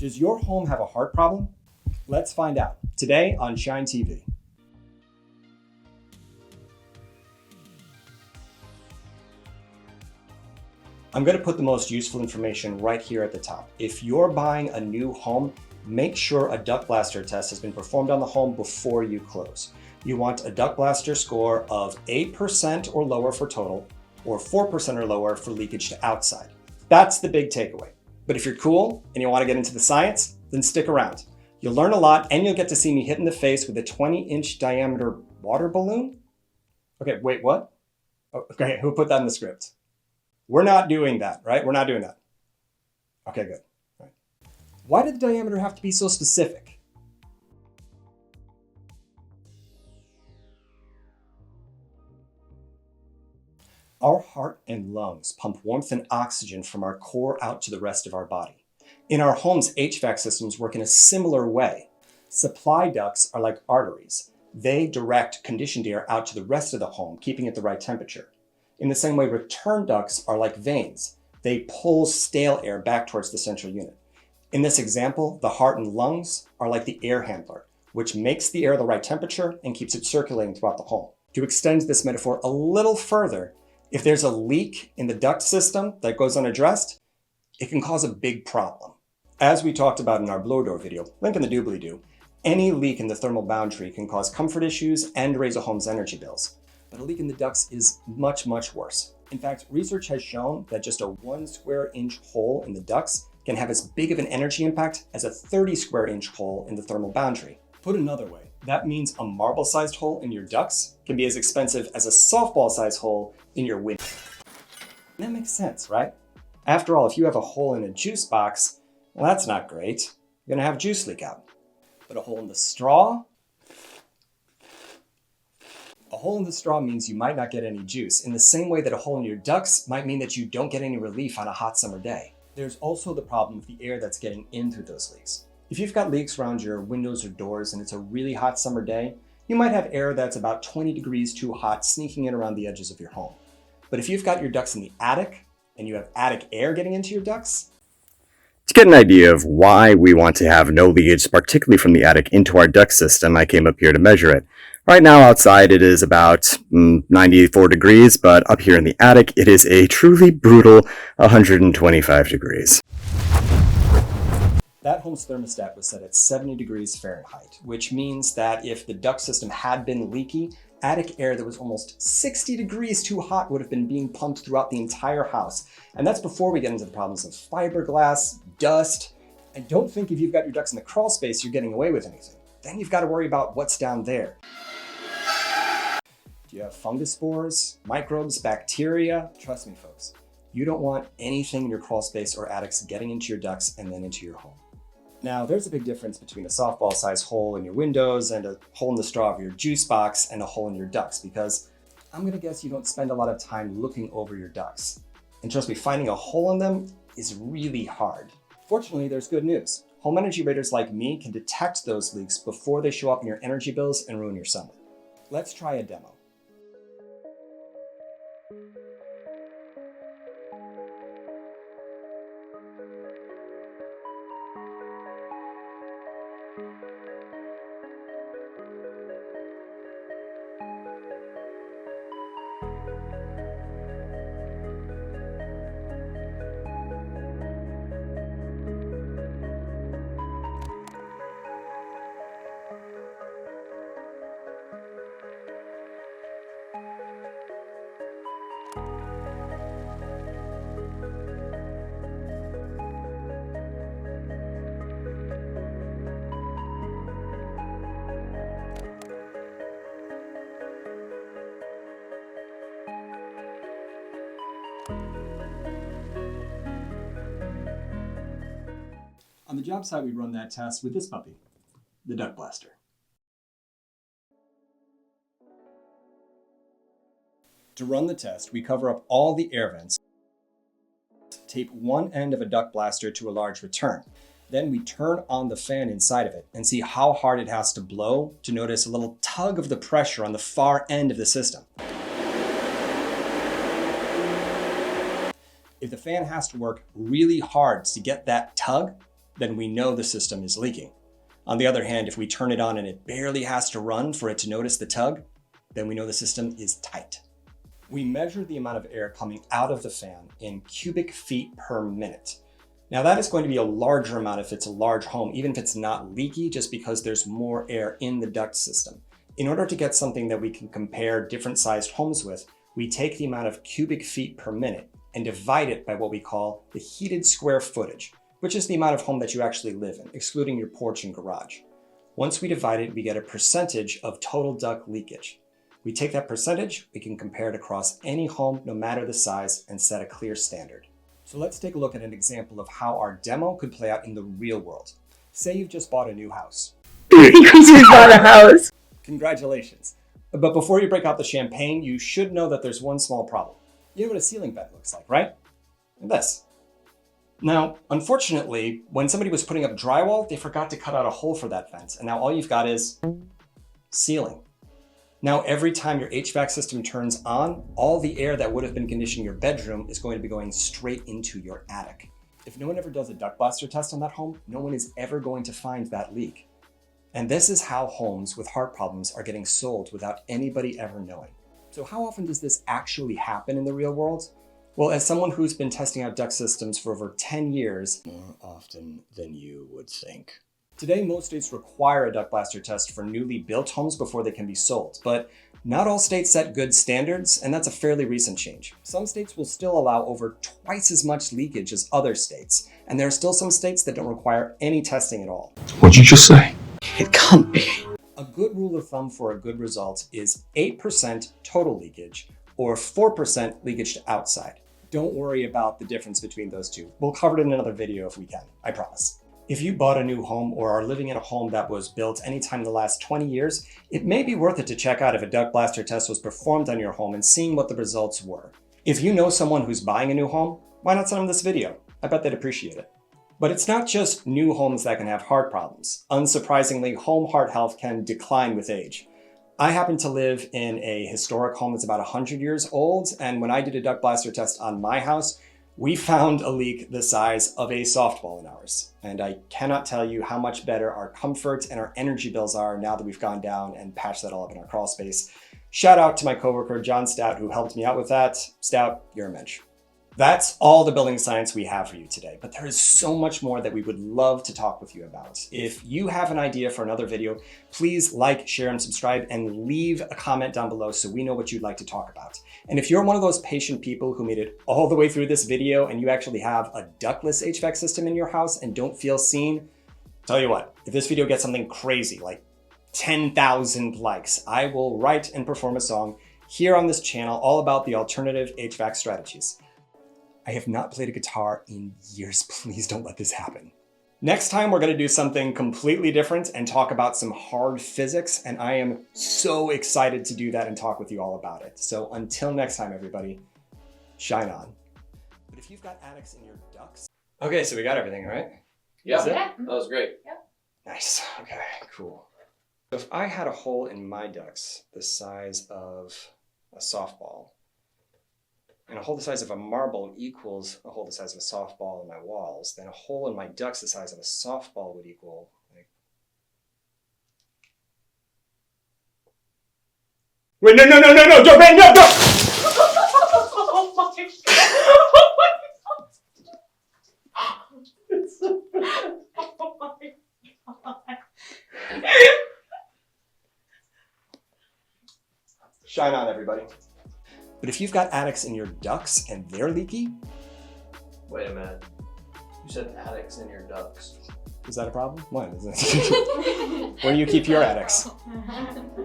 Does your home have a heart problem? Let's find out today on ShineTV. I'm going to put the most useful information right here at the top. If you're buying a new home, make sure a duct blaster test has been performed on the home before you close. You want a duct blaster score of 8% or lower for total, or 4% or lower for leakage to outside. That's the big takeaway. But if you're cool and you want to get into the science, then stick around. You'll learn a lot and you'll get to see me hit in the face with a 20-inch diameter water balloon. Okay, wait, what? Oh, okay, who put that in the script? We're not doing that, right? We're not doing that. Okay, good. All right. Why did the diameter have to be so specific? Our heart and lungs pump warmth and oxygen from our core out to the rest of our body. In our home's HVAC systems work in a similar way. Supply ducts are like arteries. They direct conditioned air out to the rest of the home, keeping it the right temperature. In the same way, return ducts are like veins. They pull stale air back towards the central unit. In this example, the heart and lungs are like the air handler, which makes the air the right temperature and keeps it circulating throughout the home. To extend this metaphor a little further, if there's a leak in the duct system that goes unaddressed, it can cause a big problem. As we talked about in our blower door video, link in the doobly-doo, any leak in the thermal boundary can cause comfort issues and raise a home's energy bills. But a leak in the ducts is much, much worse. In fact, research has shown that just a 1 square inch hole in the ducts can have as big of an energy impact as a 30 square inch hole in the thermal boundary. Put another way, that means a marble-sized hole in your ducts can be as expensive as a softball-sized hole in your window. That makes sense, right? After all, if you have a hole in a juice box, well, that's not great. You're gonna have juice leak out. But a hole in the straw? A hole in the straw means you might not get any juice, in the same way that a hole in your ducts might mean that you don't get any relief on a hot summer day. There's also the problem with the air that's getting in through those leaks. If you've got leaks around your windows or doors and it's a really hot summer day, you might have air that's about 20 degrees too hot sneaking in around the edges of your home. But if you've got your ducts in the attic and you have attic air getting into your ducts, to get an idea of why we want to have no leakage, particularly from the attic into our duct system, I came up here to measure it. Right now outside it is about 94 degrees, but up here in the attic it is a truly brutal 125 degrees. That home's thermostat was set at 70 degrees Fahrenheit, which means that if the duct system had been leaky, attic air that was almost 60 degrees too hot would have been being pumped throughout the entire house. And that's before we get into the problems of fiberglass, dust. And don't think if you've got your ducts in the crawl space, you're getting away with anything. Then you've got to worry about what's down there. Do you have fungus spores, microbes, bacteria? Trust me, folks, you don't want anything in your crawl space or attics getting into your ducts and then into your home. Now, there's a big difference between a softball-sized hole in your windows and a hole in the straw of your juice box and a hole in your ducts, because I'm gonna guess you don't spend a lot of time looking over your ducts. And trust me, finding a hole in them is really hard. Fortunately, there's good news. Home energy raters like me can detect those leaks before they show up in your energy bills and ruin your summer. Let's try a demo. On the job site, we run that test with this puppy, the duct blaster. To run the test, we cover up all the air vents, tape one end of a duct blaster to a large return. Then we turn on the fan inside of it and see how hard it has to blow to notice a little tug of the pressure on the far end of the system. If the fan has to work really hard to get that tug, then we know the system is leaking. On the other hand, if we turn it on and it barely has to run for it to notice the tug, then we know the system is tight. We measure the amount of air coming out of the fan in cubic feet per minute. Now that is going to be a larger amount if it's a large home, even if it's not leaky, just because there's more air in the duct system. In order to get something that we can compare different sized homes with, we take the amount of cubic feet per minute and divide it by what we call the heated square footage, which is the amount of home that you actually live in, excluding your porch and garage. Once we divide it, we get a percentage of total duct leakage. We take that percentage, we can compare it across any home, no matter the size, and set a clear standard. So let's take a look at an example of how our demo could play out in the real world. Say you've just bought a new house. You just bought a house. Congratulations. But before you break out the champagne, you should know that there's one small problem. You know what a ceiling vent looks like, right? And this. Now, unfortunately, when somebody was putting up drywall, they forgot to cut out a hole for that vent. And now all you've got is ceiling. Now, every time your HVAC system turns on, all the air that would have been conditioning your bedroom is going to be going straight into your attic. If no one ever does a duct blaster test on that home, no one is ever going to find that leak. And this is how homes with heart problems are getting sold without anybody ever knowing. So how often does this actually happen in the real world? Well, as someone who's been testing out duct systems for over 10 years, more often than you would think. Today, most states require a duct blaster test for newly built homes before they can be sold, but not all states set good standards, and that's a fairly recent change. Some states will still allow over twice as much leakage as other states, and there are still some states that don't require any testing at all. What'd you just say? It can't be. A good rule of thumb for a good result is 8% total leakage or 4% leakage to outside. Don't worry about the difference between those two. We'll cover it in another video if we can, I promise. If you bought a new home or are living in a home that was built anytime in the last 20 years, it may be worth it to check out if a duct blaster test was performed on your home and seeing what the results were. If you know someone who's buying a new home, why not send them this video? I bet they'd appreciate it. But it's not just new homes that can have heart problems. Unsurprisingly, home heart health can decline with age. I happen to live in a historic home that's about 100 years old, and when I did a duct blaster test on my house, we found a leak the size of a softball in ours. And I cannot tell you how much better our comfort and our energy bills are now that we've gone down and patched that all up in our crawl space. Shout out to my coworker, John Stout, who helped me out with that. Stout, you're a mensch. That's all the building science we have for you today, but there is so much more that we would love to talk with you about. If you have an idea for another video, please like, share, and subscribe, and leave a comment down below so we know what you'd like to talk about. And if you're one of those patient people who made it all the way through this video and you actually have a ductless HVAC system in your house and don't feel seen, tell you what, if this video gets something crazy like 10,000 likes, I will write and perform a song here on this channel all about the alternative HVAC strategies. I have not played a guitar in years. Please don't let this happen. Next time, we're going to do something completely different and talk about some hard physics, and I am so excited to do that and talk with you all about it. So until next time, everybody, shine on. But if you've got attics in your ducts... Okay, so we got everything, right? Yeah, that was great. Yep. Nice. Okay, cool. So if I had a hole in my ducts the size of a softball, and a hole the size of a marble equals a hole the size of a softball in my walls, then a hole in my ducts the size of a softball would equal, like... Wait, no, don't, man, no! Oh my god! Oh my god! Shine on, everybody. But if you've got attics in your ducts and they're leaky... Wait a minute. You said attics in your ducts. Is that a problem? What is it? Where do you keep your attics?